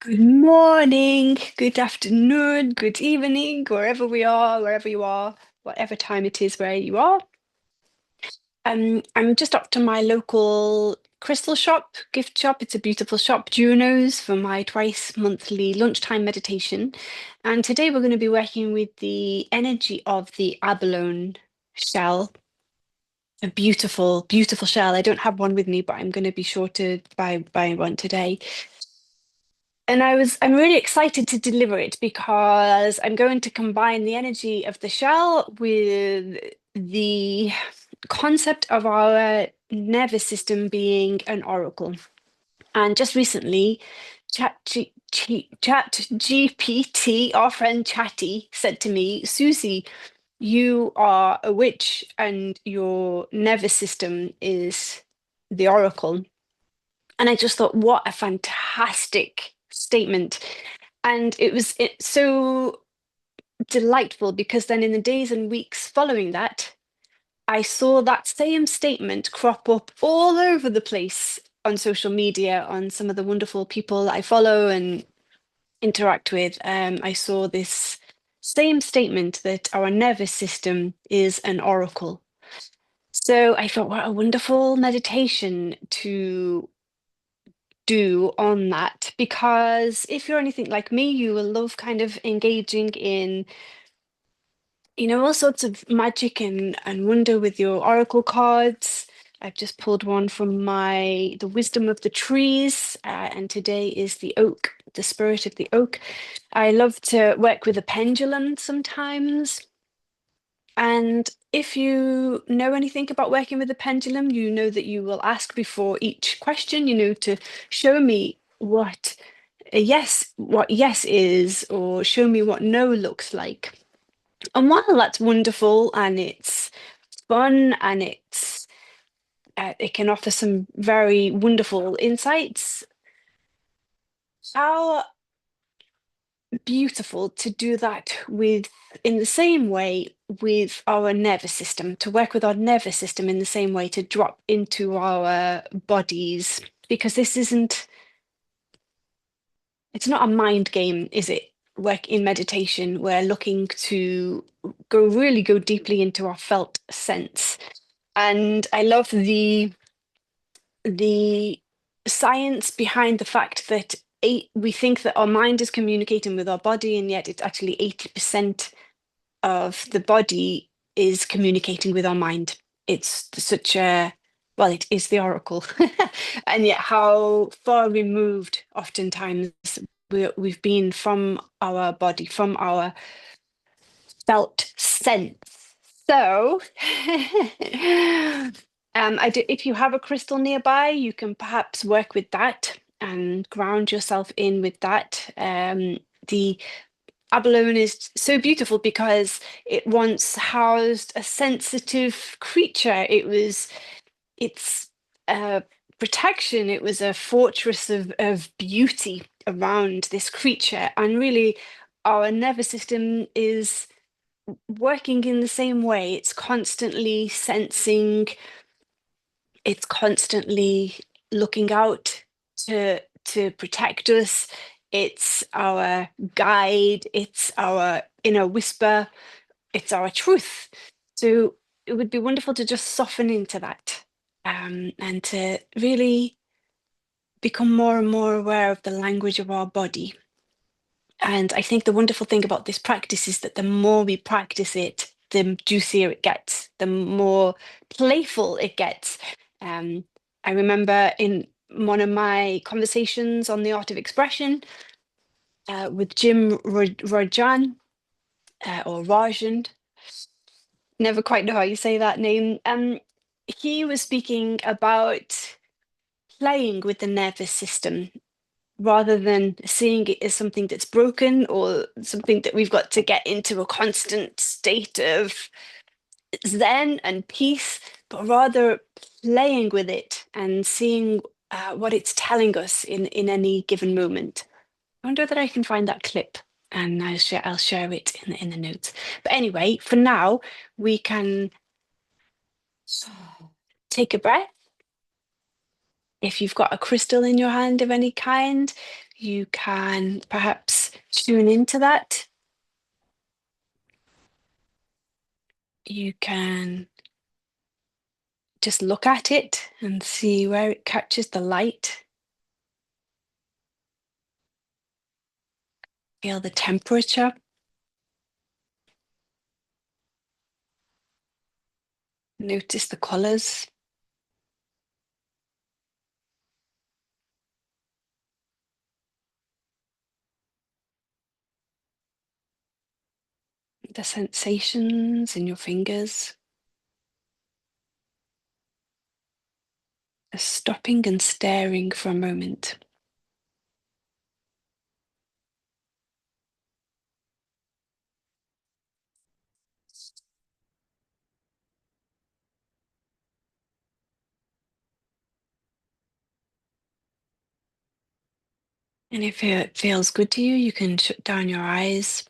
Good morning, good afternoon, good evening, wherever we are, wherever you are, whatever time it is where you are. I'm just up to my local crystal shop, gift shop. It's a beautiful shop, Juno's, for my twice monthly lunchtime meditation. And today we're going to be working with the energy of the abalone shell. A beautiful, beautiful shell. I don't have one with me, but I'm going to be sure to buy one today. And I'm really excited to deliver it because I'm going to combine the energy of the shell with the concept of our nervous system being an oracle. And just recently, Chat GPT, our friend Chatty, said to me, Susie, you are a witch and your nervous system is the oracle. And I just thought, what a fantastic statement. And it so delightful because then in the days and weeks following that, I saw that same statement crop up all over the place on social media, on some of the wonderful people I follow and interact with. I saw this same statement that our nervous system is an oracle. So I thought, what a wonderful meditation to do on that, because if you're anything like me, you will love kind of engaging in, all sorts of magic and wonder with your oracle cards. I've just pulled one from the wisdom of the trees, and today is the oak, the spirit of the oak. I love to work with a pendulum sometimes. And if you know anything about working with a pendulum, you know that you will ask before each question, to show me what yes is, or show me what no looks like. And while that's wonderful and it's fun and it can offer some very wonderful insights, how beautiful to do that with in the same way with our nervous system, to work with our nervous system in the same way, to drop into our bodies, because it's not a mind game, is it? Work in meditation, we're looking to go deeply into our felt sense. And I love the science behind the fact that we think that our mind is communicating with our body, and yet it's actually 80% of the body is communicating with our mind. It's such a, well, it is the oracle. And yet how far removed oftentimes we've been from our body, from our felt sense. So, if you have a crystal nearby, you can perhaps work with that and ground yourself in with that. The abalone is so beautiful because it once housed a sensitive creature. It's a protection. It was a fortress of beauty around this creature. And really, our nervous system is working in the same way. It's constantly sensing, it's constantly looking out to protect us. It's our guide, it's our inner whisper, it's our truth. So it would be wonderful to just soften into that, and to really become more and more aware of the language of our body. And I think the wonderful thing about this practice is that the more we practice it, the juicier it gets, the more playful it gets. I remember in one of my conversations on the art of expression, with Jim Rajan, or Rajan, never quite know how you say that name. He was speaking about playing with the nervous system rather than seeing it as something that's broken or something that we've got to get into a constant state of zen and peace, but rather playing with it and seeing what it's telling us in any given moment. I wonder that I can find that clip, and I'll share it in the notes. But anyway, for now, we can take a breath. If you've got a crystal in your hand of any kind, you can perhaps tune into that. You can just look at it and see where it catches the light. Feel the temperature. Notice the colors. The sensations in your fingers. Just stopping and staring for a moment. And if it feels good to you, you can shut down your eyes.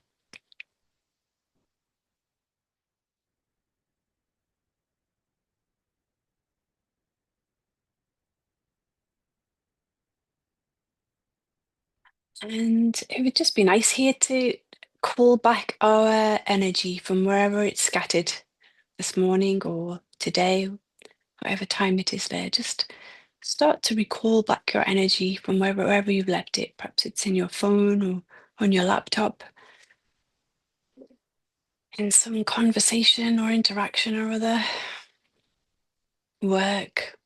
And it would just be nice here to call back our energy from wherever it's scattered this morning or today, whatever time it is there. Just start to recall back your energy from wherever you've left it. Perhaps it's in your phone or on your laptop, in some conversation or interaction or other, work,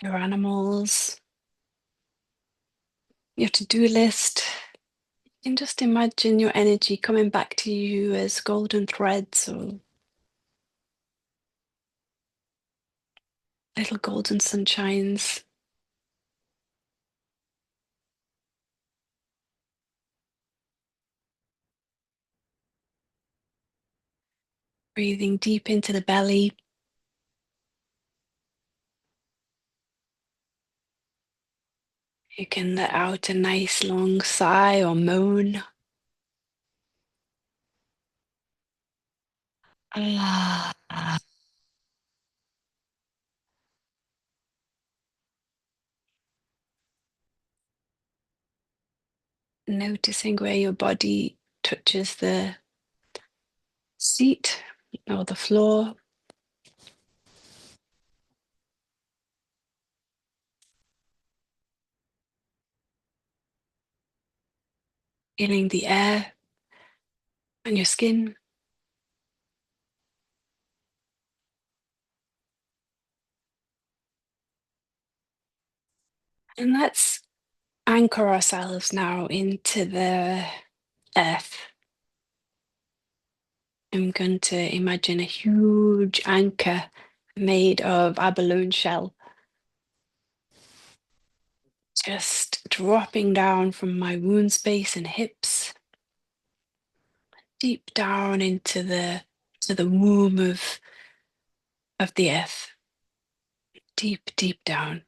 your animals, your to-do list. You can just imagine your energy coming back to you as golden threads or little golden sunshines. Breathing deep into the belly. You can let out a nice long sigh or moan. Ah. Noticing where your body touches the seat or the floor. Feeling the air on your skin. And let's anchor ourselves now into the earth. I'm going to imagine a huge anchor made of abalone shell, just dropping down from my wound space and hips, deep down into the womb of the earth, deep, deep down.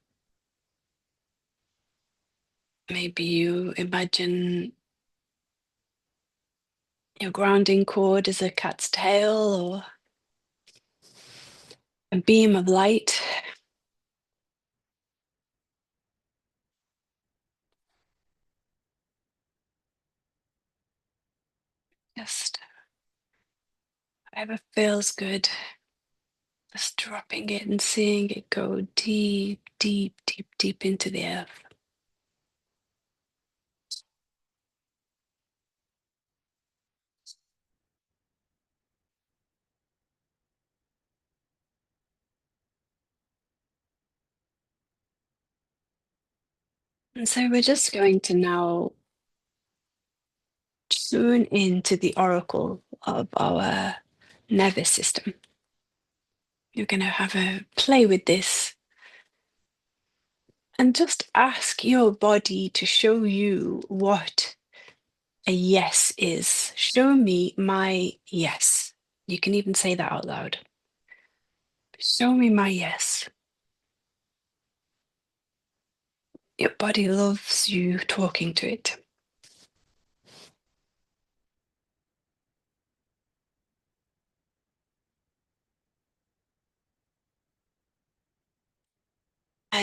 Maybe you imagine your grounding cord as a cat's tail or a beam of light. Just whatever feels good. Just dropping it and seeing it go deep, deep, deep, deep into the earth. And so we're just going to now tune into the oracle of our nervous system. You're going to have a play with this and just ask your body to show you what a yes is. Show me my yes. You can even say that out loud. Show me my yes. Your body loves you talking to it.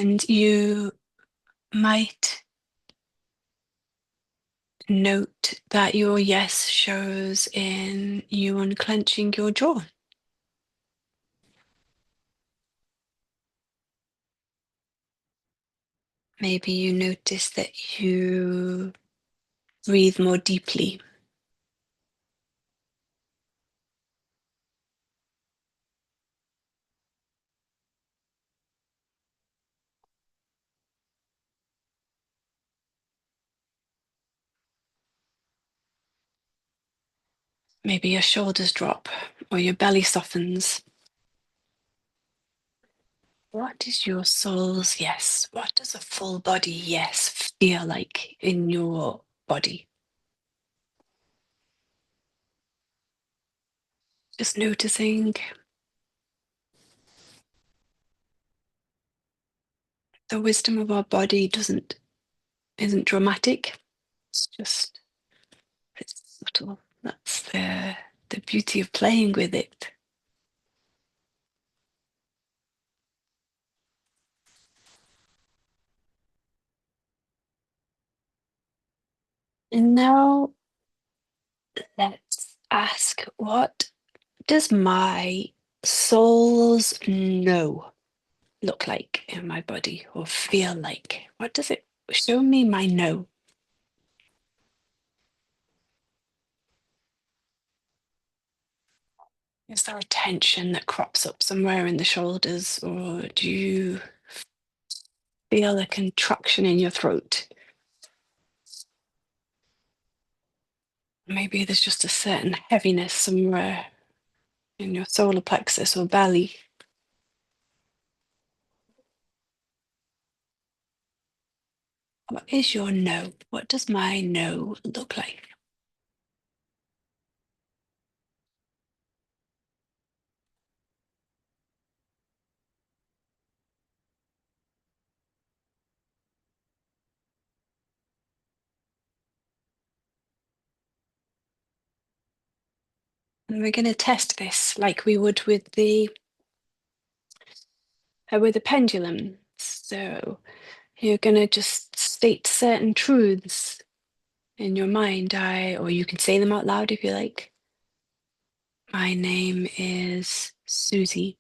And you might note that your yes shows in you unclenching your jaw. Maybe you notice that you breathe more deeply. Maybe your shoulders drop or your belly softens. What is your soul's yes? What does a full body yes feel like in your body? Just noticing the wisdom of our body isn't dramatic. It's subtle. That's the beauty of playing with it. And now let's ask, what does my soul's no look like in my body or feel like? What does it show me my no? Is there a tension that crops up somewhere in the shoulders, or do you feel a contraction in your throat? Maybe there's just a certain heaviness somewhere in your solar plexus or belly. What is your no? What does my no look like? And we're going to test this like we would with the pendulum. So you're going to just state certain truths in your mind. Or you can say them out loud if you like. My name is Susie.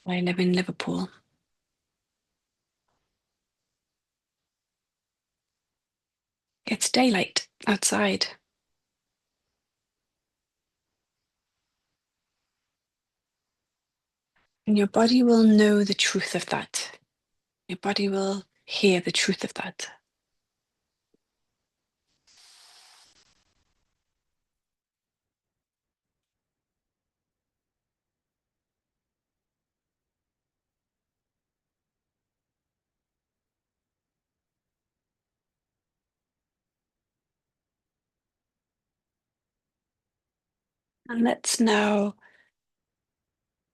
I live in Liverpool. It's daylight outside. And your body will know the truth of that. Your body will hear the truth of that. And let's now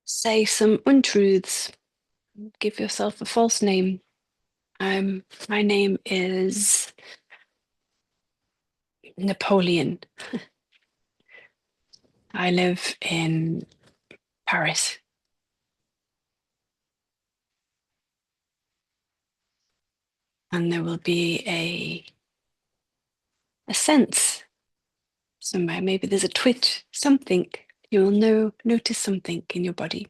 say some untruths. Give yourself a false name. My name is Napoleon. I live in Paris. And there will be a sense somewhere. Maybe there's a twitch, something. You'll notice something in your body.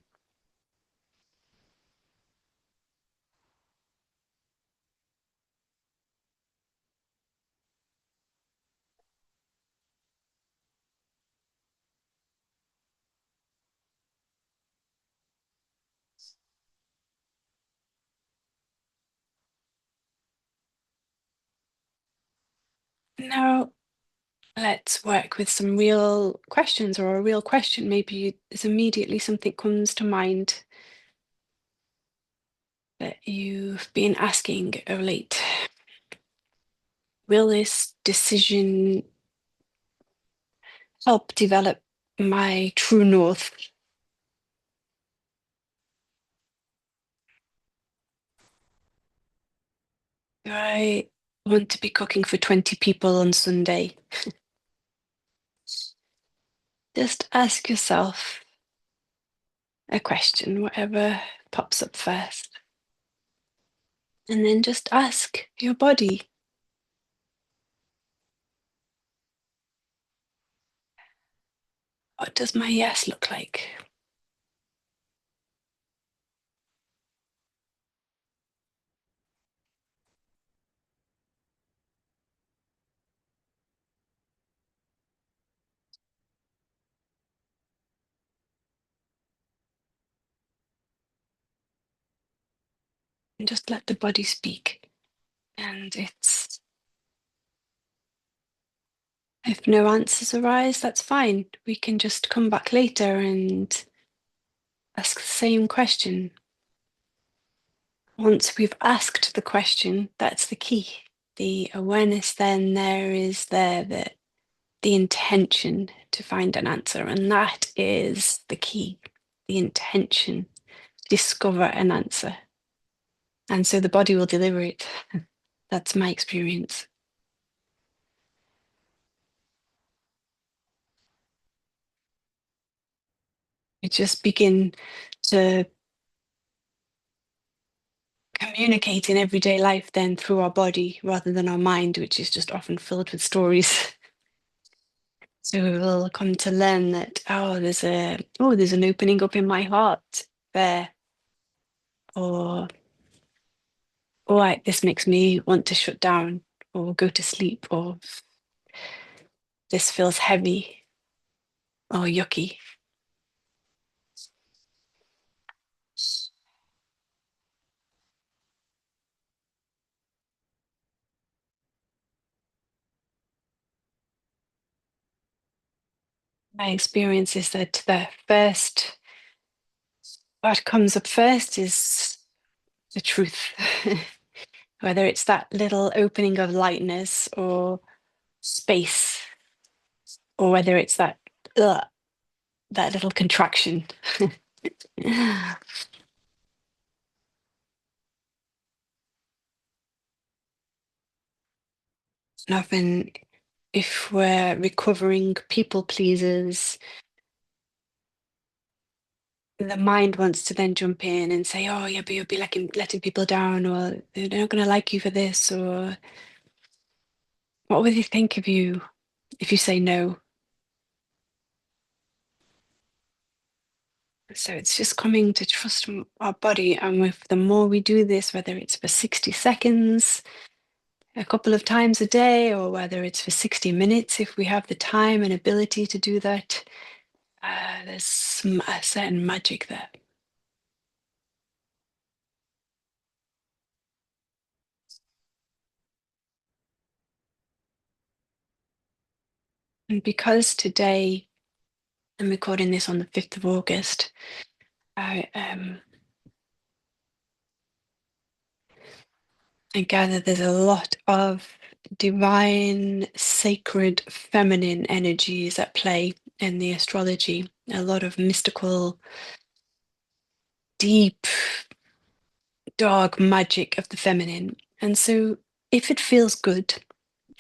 Now, let's work with some real questions or a real question. Maybe there's immediately something comes to mind that you've been asking of late. Will this decision help develop my true north? Do I want to be cooking for 20 people on Sunday? Just ask yourself, a question, whatever pops up first. And then just ask your body, what does my yes look like? And just let the body speak. And it's, if no answers arise, that's fine. We can just come back later and ask the same question. Once we've asked the question, that's the key. The awareness then there is there that the intention to find an answer, and that is the key. The intention, discover an answer. And so the body will deliver it. That's my experience. We just begin to communicate in everyday life then through our body rather than our mind, which is just often filled with stories. So we will come to learn that, there's an opening up in my heart there. Or, this makes me want to shut down or go to sleep, or this feels heavy or yucky. My experience is that what comes up first is the truth. Whether it's that little opening of lightness or space, or whether it's ugh, that little contraction. And often, if we're recovering people pleasers, the mind wants to then jump in and say, oh, yeah, but you'll be letting people down, or they're not going to like you for this, or what will they think of you if you say no? So it's just coming to trust our body. And with the more we do this, whether it's for 60 seconds, a couple of times a day, or whether it's for 60 minutes, if we have the time and ability to do that, there's a certain magic there. And because today I'm recording this on the 5th of August, I, um, I gather there's a lot of divine, sacred, feminine energies at play in the astrology, a lot of mystical, deep, dark magic of the feminine. And so if it feels good,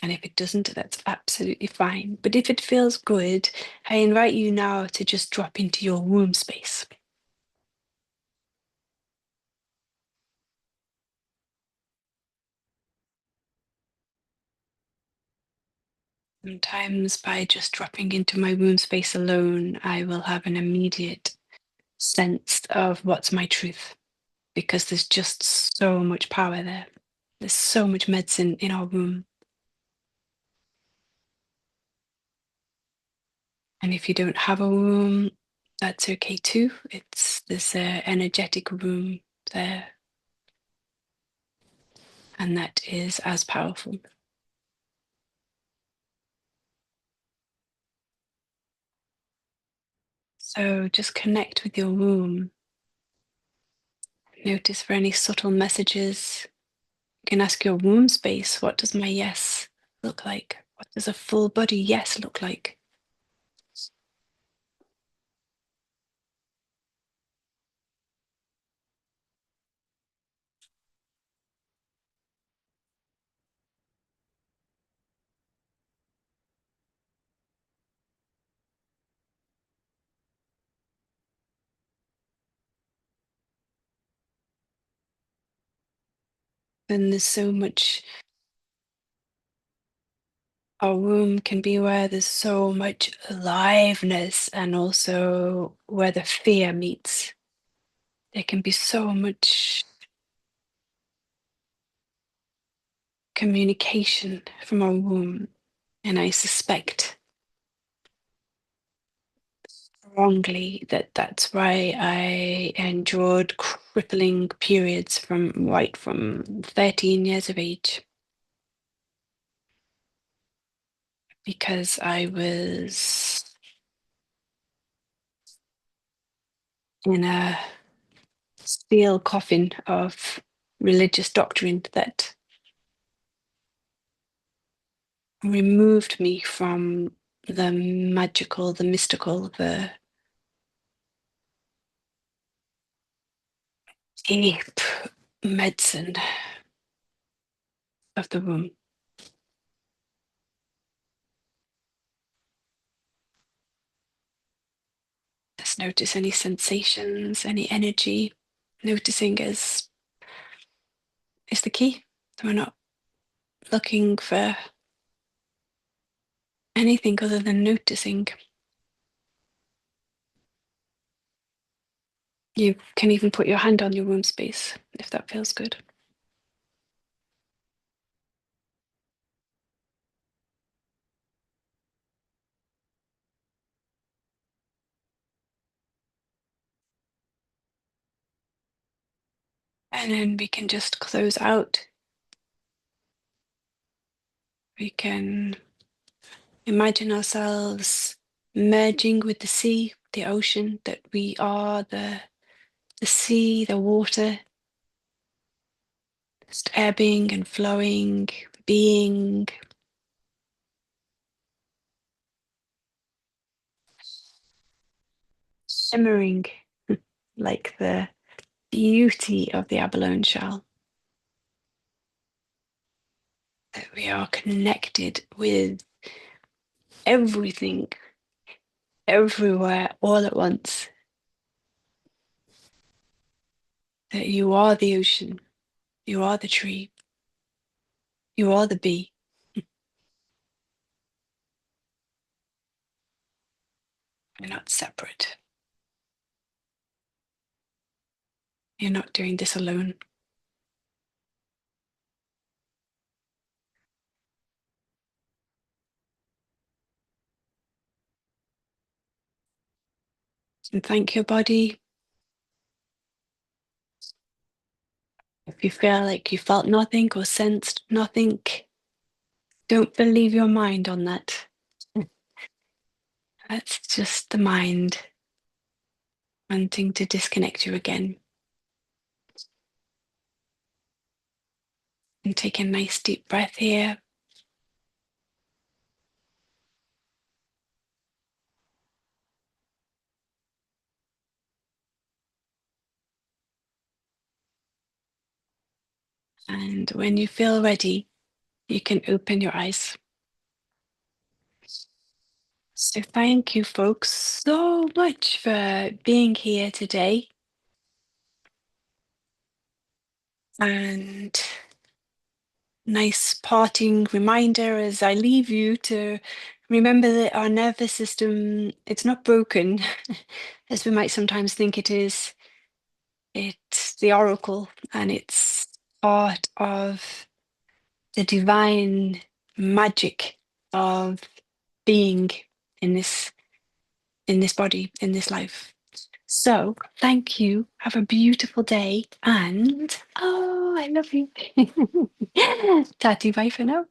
and if it doesn't, that's absolutely fine. But if it feels good, I invite you now to just drop into your womb space. Sometimes by just dropping into my womb space alone, I will have an immediate sense of what's my truth, because there's just so much power there. There's so much medicine in our womb. And if you don't have a womb, that's okay too. There's an energetic womb there, and that is as powerful. So just connect with your womb. Notice for any subtle messages. You can ask your womb space, what does my yes look like? What does a full body yes look like? And there's so much, our womb can be where there's so much aliveness and also where the fear meets. There can be so much communication from our womb. And I suspect strongly that that's why I endured crippling periods from 13 years of age, because I was in a steel coffin of religious doctrine that removed me from the magical, the mystical, the deep medicine of the womb. Just notice any sensations, any energy. Noticing is the key. We're not looking for anything other than noticing. You can even put your hand on your womb space if that feels good. And then we can just close out. We can imagine ourselves merging with the sea, the ocean, that we are the sea, the water, just ebbing and flowing, being. Shimmering like the beauty of the abalone shell. That we are connected with everything, everywhere, all at once. That you are the ocean, you are the tree, you are the bee. You're not separate. You're not doing this alone. And thank your body. If you feel like you felt nothing or sensed nothing, don't believe your mind on that. That's just the mind wanting to disconnect you again. And take a nice deep breath here. And when you feel ready, you can open your eyes. So thank you, folks, so much for being here today. And nice parting reminder as I leave you to remember that our nervous system, it's not broken, as we might sometimes think it is. It's the oracle, and it's part of the divine magic of being in this body, in this life. So thank you. Have a beautiful day, and oh, I love you. Tati, bye for now.